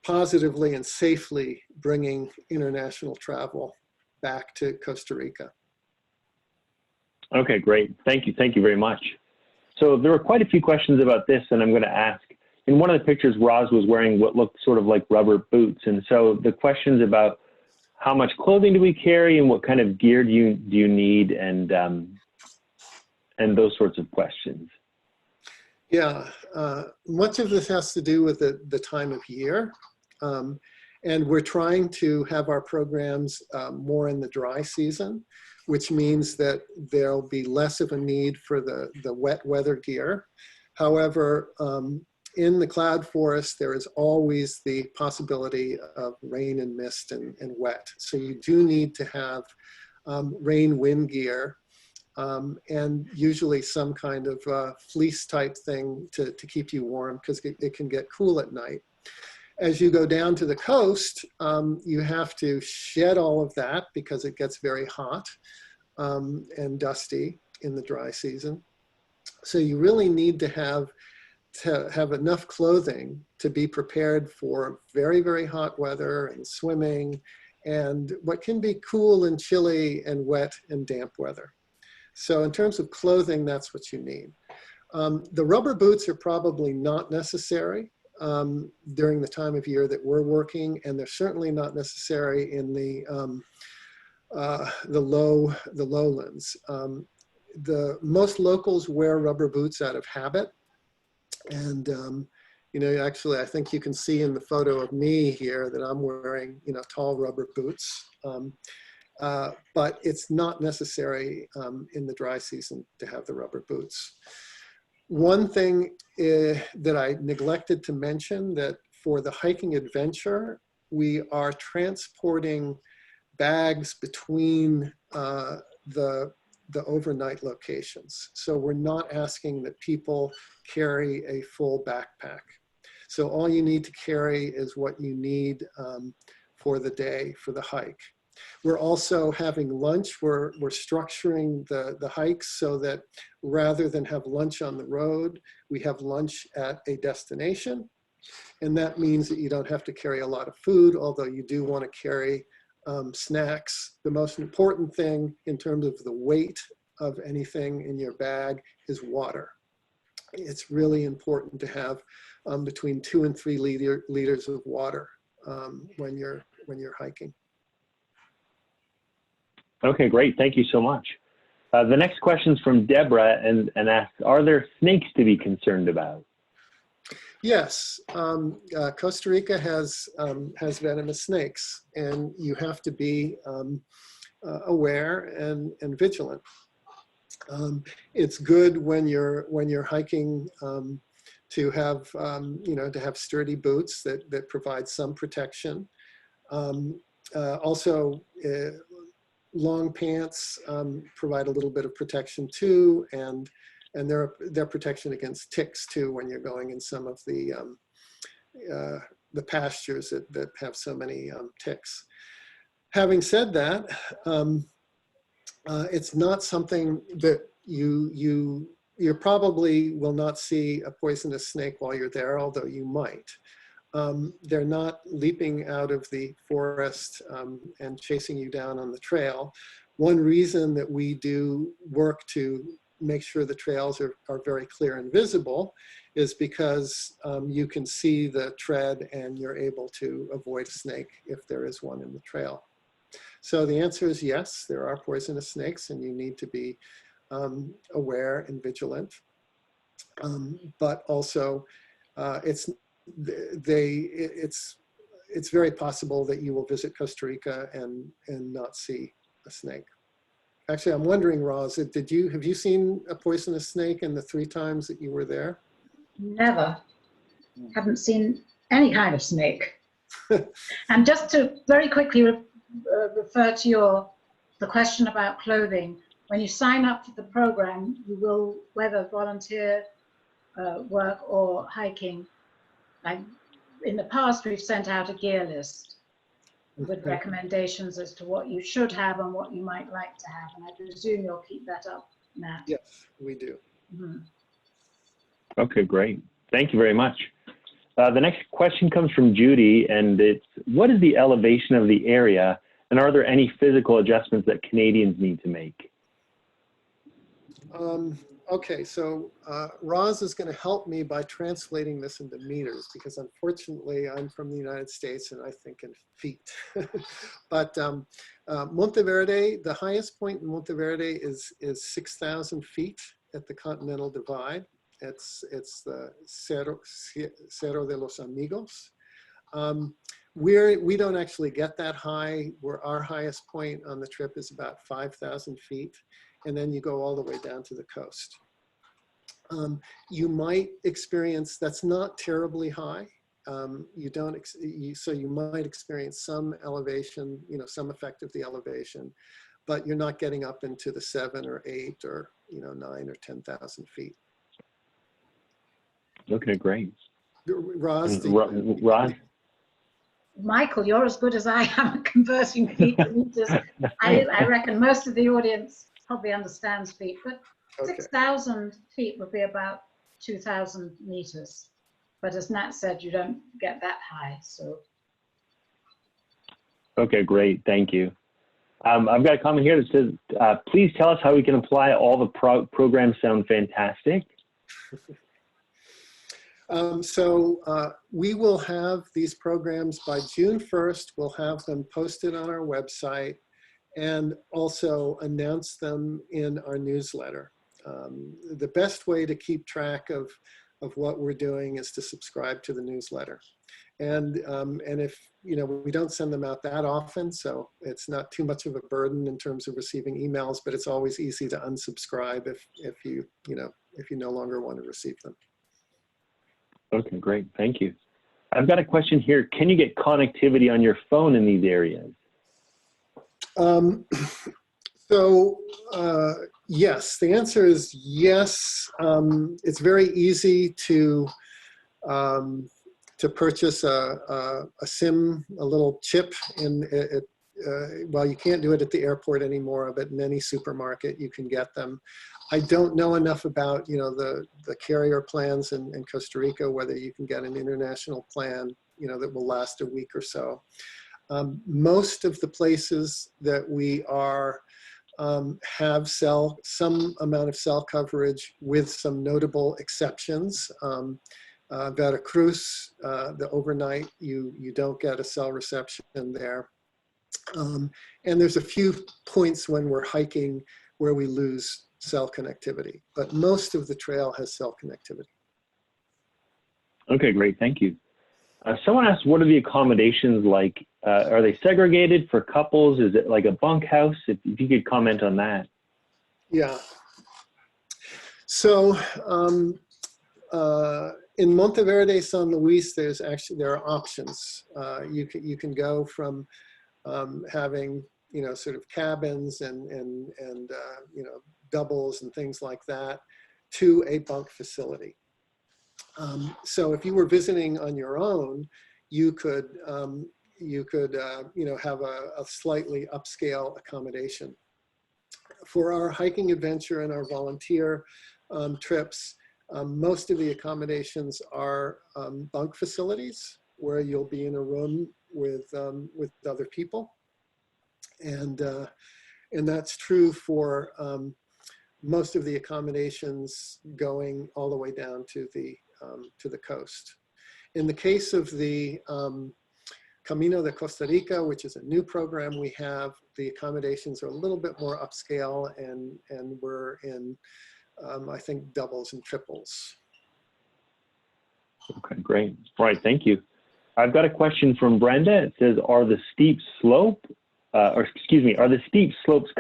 positively and safely bringing international travel back to Costa Rica. Okay, great. Thank you. Thank you very much. So there were quite a few questions about this, and I'm going to ask. In one of the pictures, Roz was wearing what looked sort of like rubber boots. And so the questions about how much clothing do we carry and what kind of gear do you need, and those sorts of questions. Yeah, much of this has to do with the time of year. And we're trying to have our programs more in the dry season, which means that there'll be less of a need for the wet weather gear. However, in the cloud forest, there is always the possibility of rain and mist and wet. So you do need to have rain wind gear, and usually some kind of fleece type thing to keep you warm, because it can get cool at night. As you go down to the coast, you have to shed all of that because it gets very hot and dusty in the dry season. So you really need to have enough clothing to be prepared for very, very hot weather and swimming and what can be cool and chilly and wet and damp weather. So in terms of clothing, that's what you need. The rubber boots are probably not necessary during the time of year that we're working, and they're certainly not necessary in the lowlands. The most locals wear rubber boots out of habit, and you know, actually, I think you can see in the photo of me here that I'm wearing, you know, tall rubber boots. But it's not necessary in the dry season to have the rubber boots. One thing that I neglected to mention, that for the hiking adventure, we are transporting bags between the overnight locations. So we're not asking that people carry a full backpack. So all you need to carry is what you need for the day, for the hike. We're also having lunch. We're structuring the hikes so that rather than have lunch on the road, we have lunch at a destination. And that means that you don't have to carry a lot of food, although you do want to carry snacks. The most important thing in terms of the weight of anything in your bag is water. It's really important to have between 2 and 3 liters of water when you're hiking. Okay, great. Thank you so much. The next question is from Deborah and asks, are there snakes to be concerned about? Yes, Costa Rica has venomous snakes, and you have to be aware and vigilant. It's good when you're hiking to have you know, to have sturdy boots that provide some protection. Also, long pants provide a little bit of protection too, and they're protection against ticks too when you're going in some of the pastures that have so many ticks. Having said that, it's not something that you probably will not see a poisonous snake while you're there, although you might. They're not leaping out of the forest and chasing you down on the trail. One reason that we do work to make sure the trails are very clear and visible is because you can see the tread and you're able to avoid a snake if there is one in the trail. So the answer is yes, there are poisonous snakes and you need to be aware and vigilant. But also it's very possible that you will visit Costa Rica and not see a snake. Actually, I'm wondering, Roz, have you seen a poisonous snake in the 3 times that you were there? Never. Haven't seen any kind of snake. And just to very quickly refer to the question about clothing, when you sign up for the program, you will, whether volunteer work or hiking, in the past we've sent out a gear list with recommendations as to what you should have and what you might like to have. And I presume you'll keep that up, Matt. Yes, we do. Mm-hmm. Okay, great. Thank you very much. The next question comes from Judy, and it's, what is the elevation of the area, and are there any physical adjustments that Canadians need to make? Okay, so Roz is going to help me by translating this into meters, because unfortunately I'm from the United States and I think in feet. But Monteverde, the highest point in Monteverde is 6,000 feet at the Continental Divide. It's the Cerro de los Amigos. We don't actually get that high. Our highest point on the trip is about 5,000 feet. And then you go all the way down to the coast. You might experience, that's not terribly high. So you might experience some elevation, some effect of the elevation, but you're not getting up into the 7 or 8 or 9 or 10,000 feet. Okay, great. Roz? Roz? Michael, you're as good as I am at converting feet to meters. I reckon most of the audience probably understands feet, but Okay. 6,000 feet would be about 2,000 meters. But as Nat said, you don't get that high, so. Okay, great, thank you. I've got a comment here that says, please tell us how we can apply. All the programs sound fantastic. We will have these programs by June 1st. We'll have them posted on our website and also announce them in our newsletter. The best way to keep track of what we're doing is to subscribe to the newsletter. And if, we don't send them out that often, so it's not too much of a burden in terms of receiving emails, but it's always easy to unsubscribe if you no longer want to receive them. Okay, great, thank you. I've got a question here. Can you get connectivity on your phone in these areas? Yes, the answer is yes. It's very easy to purchase a SIM, a little chip, well, you can't do it at the airport anymore, but in any supermarket you can get them. I don't know enough about the carrier plans in Costa Rica, whether you can get an international plan that will last a week or so. Most of the places that we are have some amount of cell coverage with some notable exceptions. Veracruz, the overnight, you don't get a cell reception there. And there's a few points when we're hiking where we lose cell connectivity, but most of the trail has cell connectivity. Okay, great, thank you. Someone asked, what are the accommodations like? Are they segregated for couples? Is it like a bunkhouse? If you could comment on that. Yeah. So in Monteverde, San Luis, there are options. You can go from having sort of cabins and doubles and things like that to a bunk facility. So if you were visiting on your own, you could have a slightly upscale accommodation. For our hiking adventure and our volunteer trips, most of the accommodations are bunk facilities where you'll be in a room with other people, and that's true for most of the accommodations going all the way down to the coast. In the case of the Camino de Costa Rica, which is a new program we have, the accommodations are a little bit more upscale, and we're in, I think, doubles and triples. Okay, great. All right, thank you. I've got a question from Brenda. It says, are the steep slopes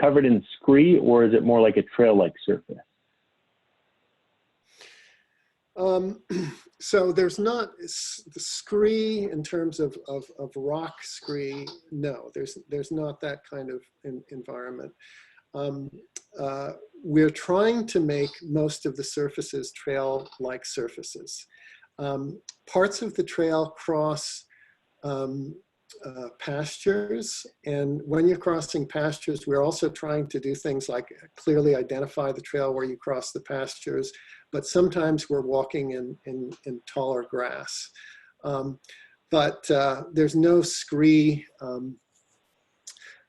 covered in Scree, or is it more like a trail-like surface? So there's not the Scree in terms of rock Scree. No, there's not that kind of environment. We're trying to make most of the surfaces trail-like surfaces. Parts of the trail cross pastures, and when you're crossing pastures, we're also trying to do things like clearly identify the trail where you cross the pastures, but sometimes we're walking in taller grass. But there's no scree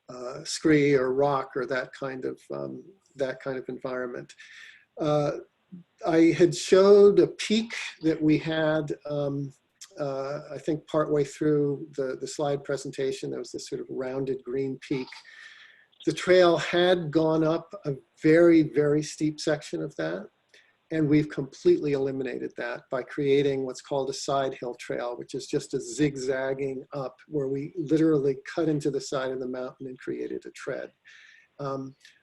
or rock or that kind of environment. I had showed a peak that we had, I think partway through the slide presentation. There was this sort of rounded green peak. The trail had gone up a very, very steep section of that, and we've completely eliminated that by creating what's called a side hill trail, which is just a zigzagging up where we literally cut into the side of the mountain and created a tread.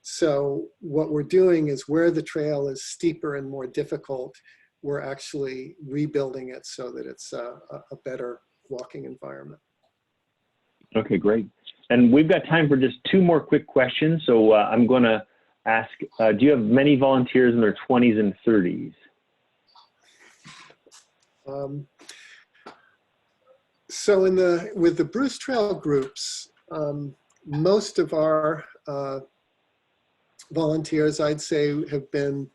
So what we're doing is where the trail is steeper and more difficult, we're actually rebuilding it so that it's a better walking environment. Okay, great. And we've got time for just two more quick questions. So I'm going to ask, do you have many volunteers in their 20s and 30s? So with the Bruce Trail groups, most of our volunteers, I'd say, have been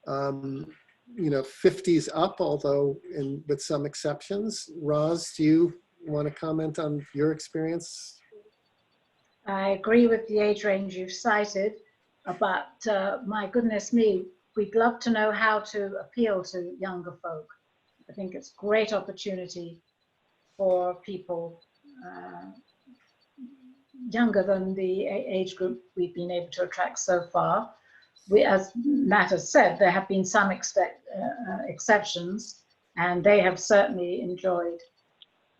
50s up, although with some exceptions. Roz, do you want to comment on your experience? I agree with the age range you've cited, but my goodness me, we'd love to know how to appeal to younger folk. I think it's a great opportunity for people younger than the age group we've been able to attract so far. As Matt has said, there have been some exceptions, and they have certainly enjoyed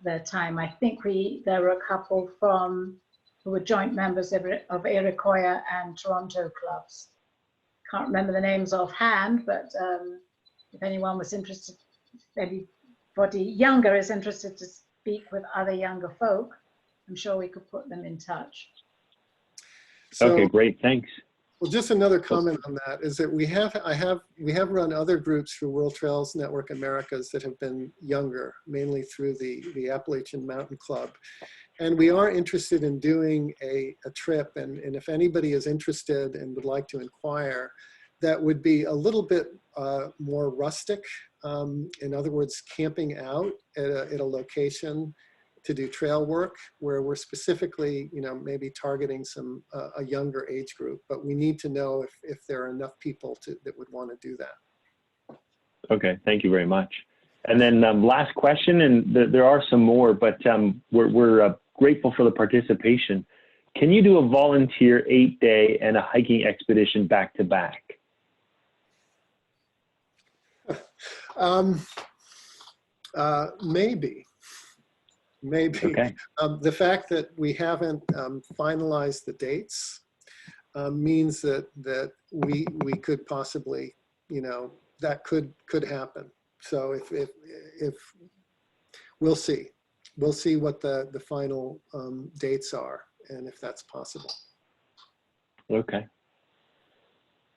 their time. I think there were a couple who were joint members of Iroquois and Toronto clubs. Can't remember the names offhand, but if anyone was interested, anybody younger is interested to speak with other younger folk, I'm sure we could put them in touch. So, okay, great, thanks. Well, just another comment on that is that we have run other groups through World Trails Network Americas that have been younger, mainly through the Appalachian Mountain Club. And we are interested in doing a trip, and if anybody is interested and would like to inquire, that would be a little bit more rustic. In other words, camping out at a location to do trail work where we're specifically, maybe targeting a younger age group, but we need to know if there are enough people that would want to do that. Okay, thank you very much. And then last question, and there are some more, but we're grateful for the participation. Can you do a volunteer 8-day and a hiking expedition back to back? Maybe. Okay. The fact that we haven't finalized the dates means that we could possibly, that could happen. So if we'll see what the final dates are and if that's possible. Okay.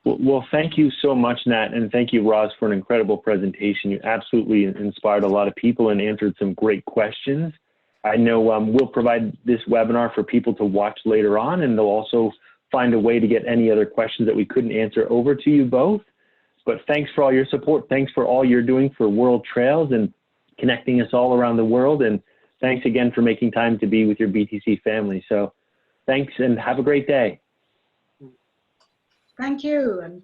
Well, thank you so much, Nat, and thank you, Roz, for an incredible presentation. You absolutely inspired a lot of people and answered some great questions. I know we'll provide this webinar for people to watch later on, and they'll also find a way to get any other questions that we couldn't answer over to you both. But thanks for all your support. Thanks for all you're doing for World Trails and connecting us all around the world. And thanks again for making time to be with your BTC family. So thanks and have a great day. Thank you. And